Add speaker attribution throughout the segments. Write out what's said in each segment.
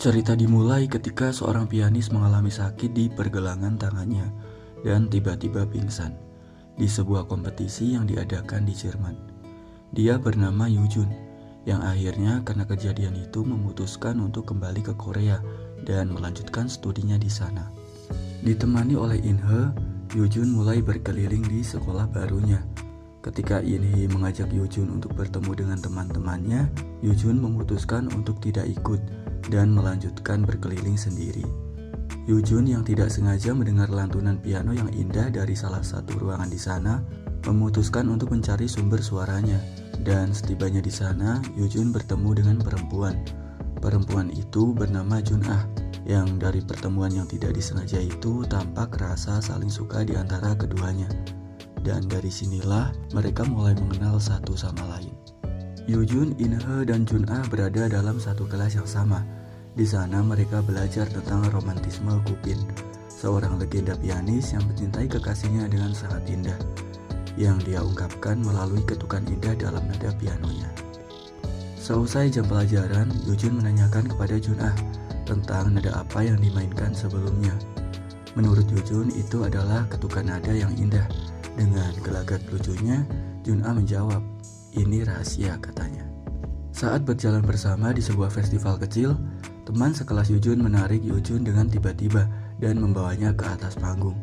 Speaker 1: Cerita dimulai ketika seorang pianis mengalami sakit di pergelangan tangannya dan tiba-tiba pingsan di sebuah kompetisi yang diadakan di Jerman. Dia bernama Yujun, yang akhirnya karena kejadian itu memutuskan untuk kembali ke Korea dan melanjutkan studinya di sana. Ditemani oleh Inhe, Yujun mulai berkeliling di sekolah barunya. Ketika Inhe mengajak Yujun untuk bertemu dengan teman-temannya, Yujun memutuskan untuk tidak ikut dan melanjutkan berkeliling sendiri. Yujun yang tidak sengaja mendengar lantunan piano yang indah dari salah satu ruangan di sana, memutuskan untuk mencari sumber suaranya. Dan setibanya di sana, Yujun bertemu dengan perempuan. Perempuan itu bernama Junah, yang dari pertemuan yang tidak disengaja itu tampak rasa saling suka di antara keduanya. Dan dari sinilah mereka mulai mengenal satu sama lain. Yujun, Inhe, dan Junah berada dalam satu kelas yang sama. Di sana mereka belajar tentang romantisme Kupin, seorang legenda pianis yang mencintai kekasihnya dengan sangat indah, yang dia ungkapkan melalui ketukan indah dalam nada pianonya. Seusai jam pelajaran, Yujun menanyakan kepada Junah tentang nada apa yang dimainkan sebelumnya. Menurut Yujun, itu adalah ketukan nada yang indah. Dengan gelagat lucunya, Junah menjawab, "Ini rahasia," katanya. Saat berjalan bersama di sebuah festival kecil, teman sekelas Yujun menarik Yujun dengan tiba-tiba dan membawanya ke atas panggung.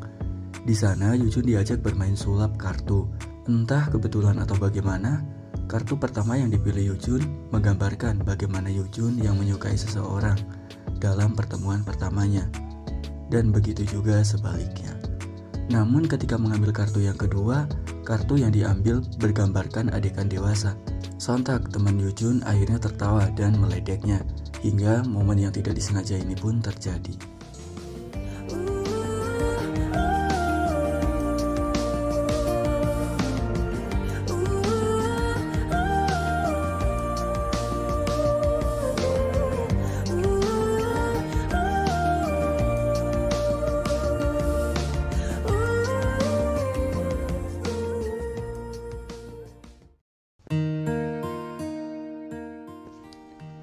Speaker 1: Di sana Yujun diajak bermain sulap kartu. Entah kebetulan atau bagaimana, kartu pertama yang dipilih Yujun menggambarkan bagaimana Yujun yang menyukai seseorang dalam pertemuan pertamanya. Dan begitu juga sebaliknya. Namun ketika mengambil kartu yang kedua, kartu yang diambil bergambarkan adegan dewasa. Sontak teman Yujun akhirnya tertawa dan meledeknya, hingga momen yang tidak disengaja ini pun terjadi.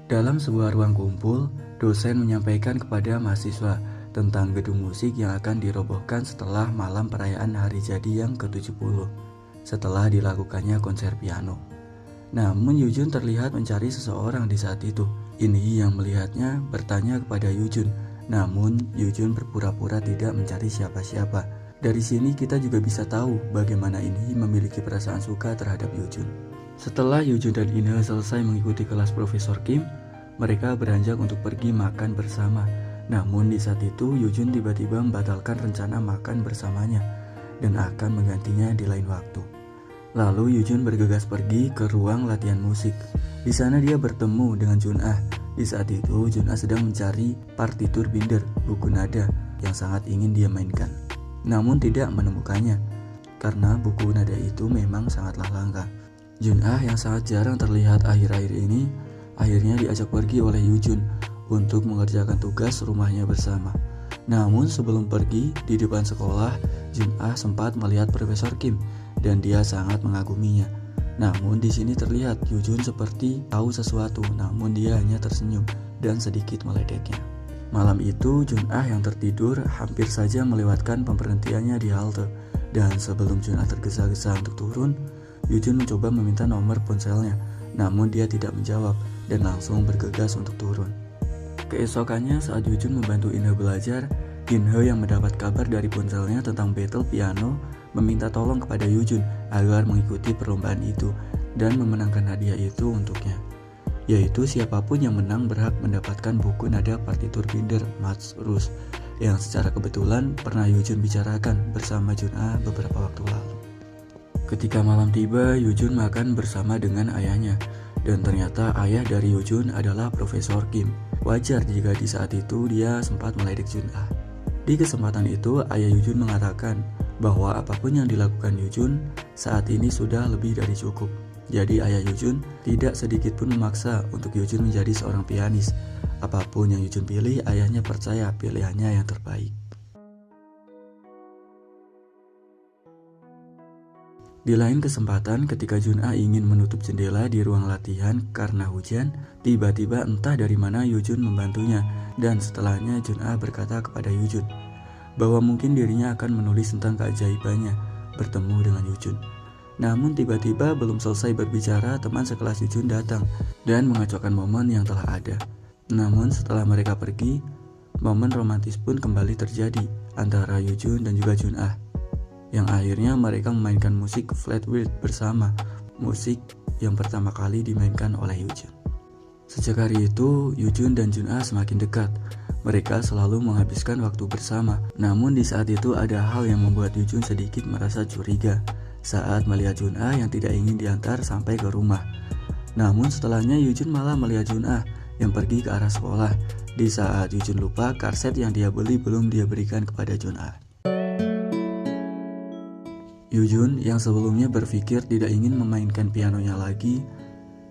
Speaker 1: Dalam sebuah ruang kumpul, dosen menyampaikan kepada mahasiswa tentang gedung musik yang akan dirobohkan setelah malam perayaan hari jadi yang ke-70, setelah dilakukannya konser piano. Namun Yujun terlihat mencari seseorang di saat itu. Inhi yang melihatnya bertanya kepada Yujun, namun Yujun berpura-pura tidak mencari siapa-siapa. Dari sini kita juga bisa tahu bagaimana Inhi memiliki perasaan suka terhadap Yujun. Setelah Yujun dan Inhe selesai mengikuti kelas Profesor Kim, mereka beranjak untuk pergi makan bersama. Namun di saat itu Yujun tiba-tiba membatalkan rencana makan bersamanya dan akan menggantinya di lain waktu. Lalu Yujun bergegas pergi ke ruang latihan musik. Di sana dia bertemu dengan Junah. Di saat itu Junah sedang mencari partitur binder, buku nada yang sangat ingin dia mainkan. Namun tidak menemukannya karena buku nada itu memang sangatlah langka. Junah yang sangat jarang terlihat akhir-akhir ini akhirnya diajak pergi oleh Yujun untuk mengerjakan tugas rumahnya bersama. Namun sebelum pergi, di depan sekolah, Junah sempat melihat Profesor Kim dan dia sangat mengaguminya. Namun di sini terlihat Yujun seperti tahu sesuatu, namun dia hanya tersenyum dan sedikit meledeknya. Malam itu Junah yang tertidur hampir saja melewatkan pemberhentiannya di halte, dan sebelum Junah tergesa-gesa untuk turun, Yujun mencoba meminta nomor ponselnya, namun dia tidak menjawab dan langsung bergegas untuk turun. Keesokannya saat Yujun membantu Inhe belajar, Inhe yang mendapat kabar dari ponselnya tentang battle piano meminta tolong kepada Yujun agar mengikuti perlombaan itu dan memenangkan hadiah itu untuknya, yaitu siapapun yang menang berhak mendapatkan buku nada partitur binder Mats Rus yang secara kebetulan pernah Yujun bicarakan bersama Junah beberapa waktu lalu. Ketika malam tiba, Yujun makan bersama dengan ayahnya, dan ternyata ayah dari Yujun adalah Profesor Kim. Wajar jika di saat itu dia sempat meledek Junah. Di kesempatan itu, ayah Yujun mengatakan bahwa apapun yang dilakukan Yujun saat ini sudah lebih dari cukup. Jadi ayah Yujun tidak sedikit pun memaksa untuk Yujun menjadi seorang pianis. Apapun yang Yujun pilih, ayahnya percaya pilihannya yang terbaik. Di lain kesempatan, ketika Junah ingin menutup jendela di ruang latihan karena hujan, tiba-tiba entah dari mana Yujun membantunya, dan setelahnya Junah berkata kepada Yujun bahwa mungkin dirinya akan menulis tentang keajaibannya bertemu dengan Yujun. Namun tiba-tiba belum selesai berbicara, teman sekelas Yujun datang dan mengacaukan momen yang telah ada. Namun setelah mereka pergi, momen romantis pun kembali terjadi antara Yujun dan juga Junah, yang akhirnya mereka memainkan musik Flat Weird bersama, musik yang pertama kali dimainkan oleh Yujun. Sejak hari itu, Yujun dan Junah semakin dekat. Mereka selalu menghabiskan waktu bersama. Namun di saat itu ada hal yang membuat Yujun sedikit merasa curiga saat melihat Junah yang tidak ingin diantar sampai ke rumah. Namun setelahnya Yujun malah melihat Junah yang pergi ke arah sekolah. Di saat Yujun lupa, karset yang dia beli belum dia berikan kepada Junah. Yujun yang sebelumnya berpikir tidak ingin memainkan pianonya lagi,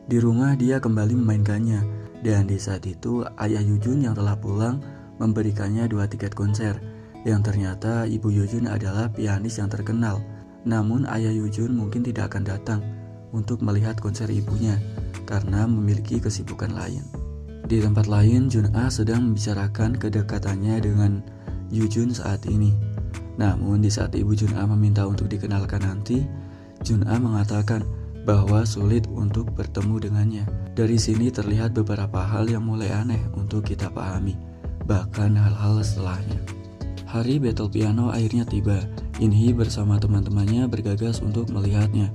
Speaker 1: di rumah dia kembali memainkannya. Dan di saat itu ayah Yujun yang telah pulang memberikannya 2 tiket konser, yang ternyata ibu Yujun adalah pianis yang terkenal. Namun ayah Yujun mungkin tidak akan datang untuk melihat konser ibunya karena memiliki kesibukan lain. Di tempat lain, Junah sedang membicarakan kedekatannya dengan Yujun saat ini. Namun di saat ibu Junah meminta untuk dikenalkan nanti, Junah mengatakan bahwa sulit untuk bertemu dengannya. Dari sini terlihat beberapa hal yang mulai aneh untuk kita pahami, bahkan hal-hal setelahnya. Hari battle piano akhirnya tiba. Inhi bersama teman-temannya bergegas untuk melihatnya.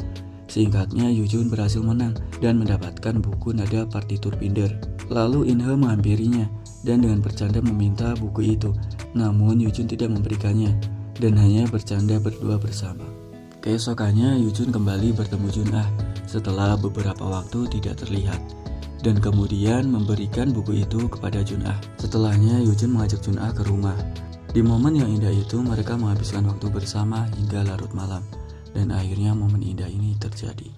Speaker 1: Singkatnya, Yujun berhasil menang dan mendapatkan buku nada partitur Pinder. Lalu Inhe menghampirinya dan dengan bercanda meminta buku itu. Namun Yujun tidak memberikannya dan hanya bercanda berdua bersama. Keesokannya Yujun kembali bertemu Junah setelah beberapa waktu tidak terlihat, dan kemudian memberikan buku itu kepada Junah. Setelahnya Yujun mengajak Junah ke rumah. Di momen yang indah itu mereka menghabiskan waktu bersama hingga larut malam, dan akhirnya momen indah ini terjadi.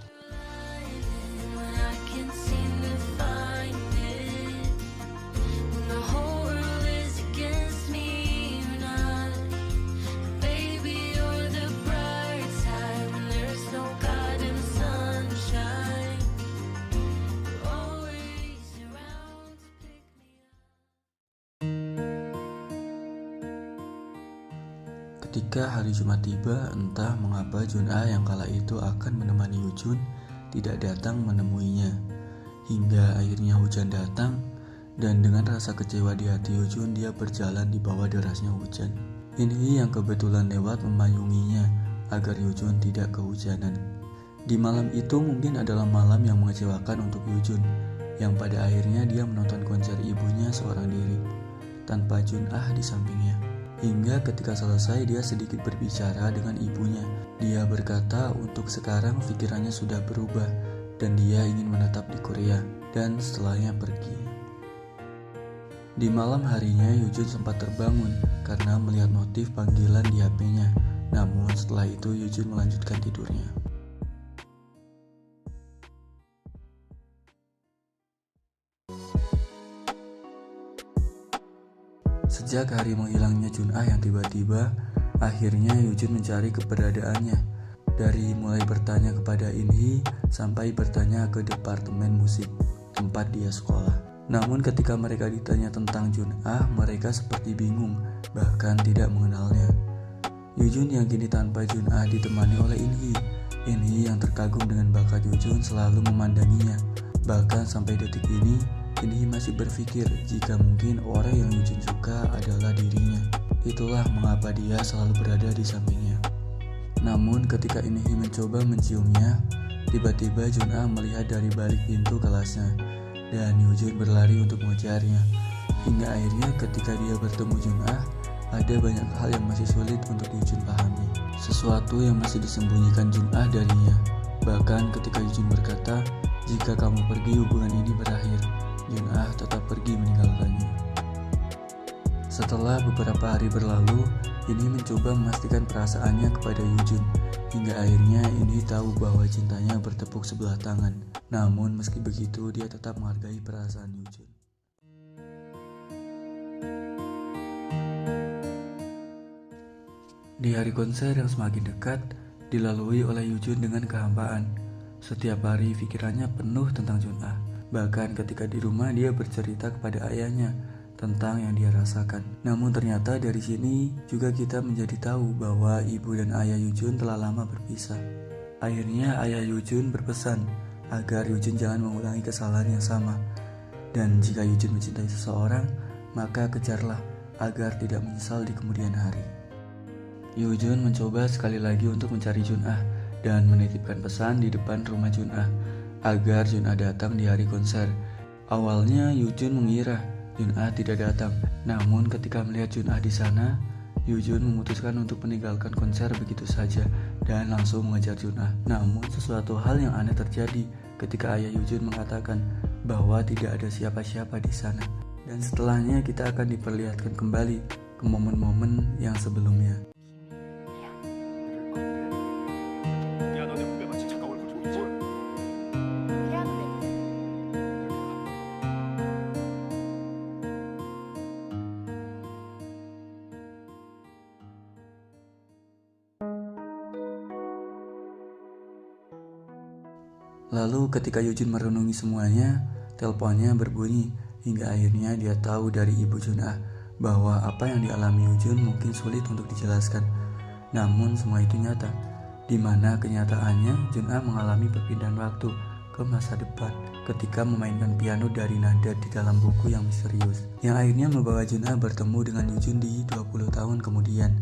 Speaker 1: Ketika hari Jumat tiba, entah mengapa Junah yang kala itu akan menemani Yujun tidak datang menemuinya. Hingga akhirnya hujan datang, dan dengan rasa kecewa di hati Yujun dia berjalan di bawah derasnya hujan. Inhi yang kebetulan lewat memayunginya agar Yujun tidak kehujanan. Di malam itu mungkin adalah malam yang mengecewakan untuk Yujun, yang pada akhirnya dia menonton konser ibunya seorang diri, tanpa Junah di sampingnya. Hingga ketika selesai dia sedikit berbicara dengan ibunya. Dia berkata untuk sekarang pikirannya sudah berubah dan dia ingin menetap di Korea dan setelahnya pergi. Di malam harinya Yujun sempat terbangun karena melihat notif panggilan di HP-nya. Namun setelah itu Yujun melanjutkan tidurnya. Sejak hari menghilangnya Junah yang tiba-tiba, akhirnya Yujun mencari keberadaannya. Dari mulai bertanya kepada Inhi sampai bertanya ke departemen musik tempat dia sekolah. Namun ketika mereka ditanya tentang Junah, mereka seperti bingung, bahkan tidak mengenalnya. Yujun yang kini tanpa Junah ditemani oleh Inhi. Inhi yang terkagum dengan bakat Yujun selalu memandanginya. Bahkan sampai detik ini, Inhi masih berpikir jika mungkin orang yang Yujun suka adalah dirinya. Itulah mengapa dia selalu berada di sampingnya. Namun ketika Inhi mencoba menciumnya, tiba-tiba Junah melihat dari balik pintu kelasnya, dan Yujun berlari untuk mengejarnya. Hingga akhirnya ketika dia bertemu Junah, ada banyak hal yang masih sulit untuk Yujun pahami. Sesuatu yang masih disembunyikan Junah darinya. Bahkan ketika Yujun berkata, jika kamu pergi hubungan ini berakhir, Junah tetap pergi meninggalkannya. Setelah beberapa hari berlalu, Inhi mencoba memastikan perasaannya kepada Yujun. Hingga akhirnya Inhi tahu bahwa cintanya bertepuk sebelah tangan. Namun meski begitu dia tetap menghargai perasaan Yujun. Di hari konser yang semakin dekat, dilalui oleh Yujun dengan kehampaan. Setiap hari pikirannya penuh tentang Junah. Bahkan ketika di rumah dia bercerita kepada ayahnya tentang yang dia rasakan. Namun ternyata dari sini juga kita menjadi tahu bahwa ibu dan ayah Yujun telah lama berpisah. Akhirnya ayah Yujun berpesan agar Yujun jangan mengulangi kesalahan yang sama. Dan jika Yujun mencintai seseorang, maka kejarlah agar tidak menyesal di kemudian hari. Yujun mencoba sekali lagi untuk mencari Junah dan menitipkan pesan di depan rumah Junah agar Junah datang di hari konser. Awalnya Yujun mengira Junah tidak datang, namun ketika melihat Junah di sana, Yujun memutuskan untuk meninggalkan konser begitu saja dan langsung mengejar Junah. Namun sesuatu hal yang aneh terjadi ketika ayah Yujun mengatakan bahwa tidak ada siapa-siapa di sana. Dan setelahnya kita akan diperlihatkan kembali ke momen-momen yang sebelumnya. Lalu ketika Yujun merenungi semuanya, teleponnya berbunyi hingga akhirnya dia tahu dari ibu Junah bahwa apa yang dialami Yujun mungkin sulit untuk dijelaskan. Namun semua itu nyata, di mana kenyataannya Junah mengalami perpindahan waktu ke masa depan ketika memainkan piano dari nada di dalam buku yang misterius, yang akhirnya membawa Junah bertemu dengan Yujun di 20 tahun kemudian.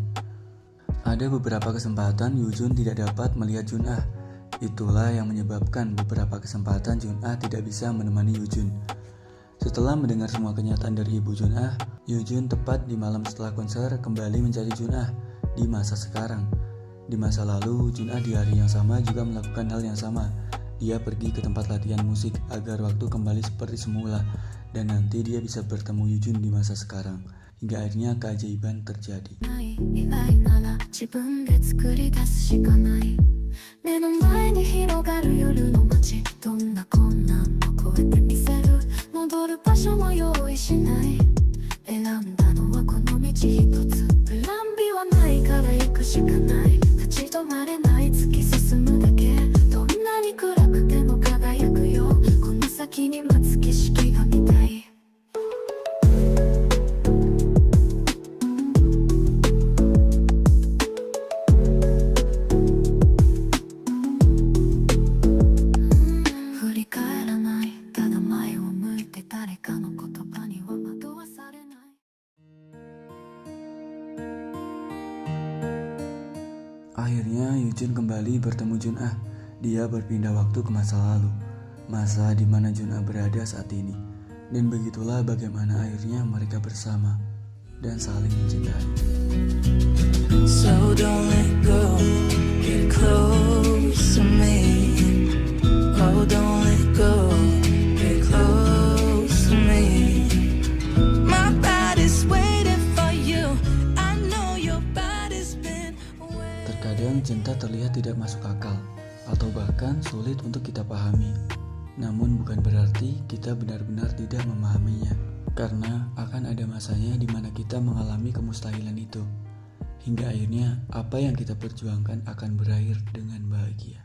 Speaker 1: Ada beberapa kesempatan Yujun tidak dapat melihat Junah. Itulah yang menyebabkan beberapa kesempatan Junah tidak bisa menemani Yujun. Setelah mendengar semua kenyataan dari ibu Junah, Yujun tepat di malam setelah konser kembali mencari Junah di masa sekarang. Di masa lalu, Junah di hari yang sama juga melakukan hal yang sama. Dia pergi ke tempat latihan musik agar waktu kembali seperti semula, dan nanti dia bisa bertemu Yujun di masa sekarang. Hingga akhirnya keajaiban terjadi.
Speaker 2: 目の前に広がる夜の街、どんな困難も越えてみせる。戻る場所も用意しない。選んだのはこの道一つ。プラン B はないから行くしかない。立ち止まれない突き進むだけ。どんなに暗くても輝くよ。この先に待つ景色が見たい。
Speaker 1: Akhirnya Yujun kembali bertemu Junah. Dia berpindah waktu ke masa lalu, masa di mana Junah berada saat ini. Dan begitulah bagaimana akhirnya mereka bersama dan saling mencintai.
Speaker 2: So don't let go, get close to me. Oh, don't let go, get close to me. My body's waiting for you. I know your body's been waiting.
Speaker 1: Terkadang cinta terlihat tidak masuk akal atau bahkan sulit untuk kita pahami. Namun bukan berarti kita benar-benar tidak memahaminya, karena akan ada masanya di mana kita mengalami kemustahilan itu. Hingga akhirnya apa yang kita perjuangkan akan berakhir dengan bahagia.